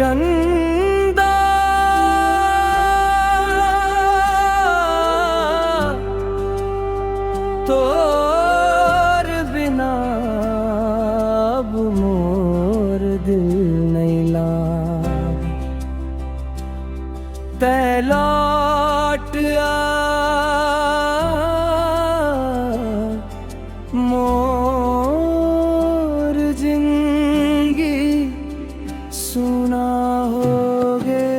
चंदा तोर बिना अब मोर दिल नहीं लाग। तै लौट आ मोर जिंदगी सुना होगे।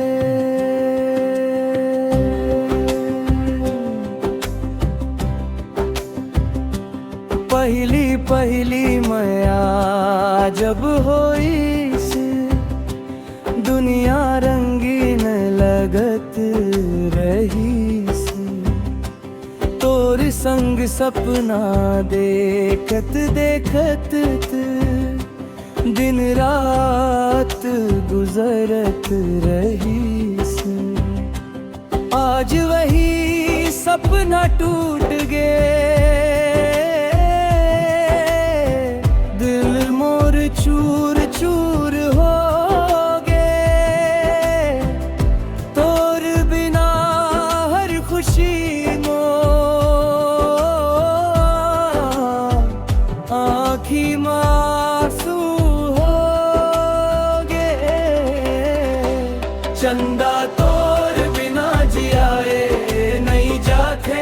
पहली पहली माया जब होई से दुनिया रंगीन लगत रही से। तोर संग सपना देखत देखत दिन रात गुजरत रही से। आज वही सपना टूट गए, दिल मोर चूर चूर हो गए। तोर बिना हर खुशी आँखी मासूम हो गए। चंदा तोर बिना जियाए नहीं जाते,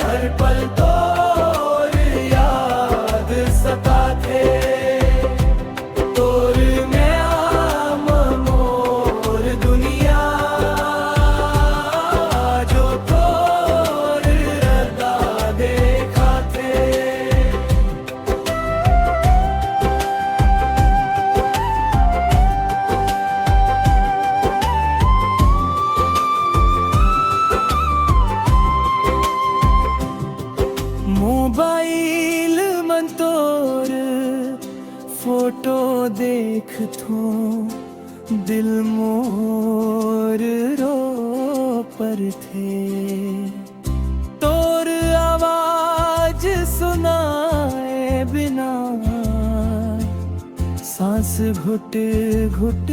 हर पल तोर याद सताते। तोर में आम मोर दुनिया जो तोर रदा देखाते। मोबाइल मन तोर फोटो देख थो दिल मोर रो पर थे। तोर आवाज सुनाए बिना सांस घुट घुट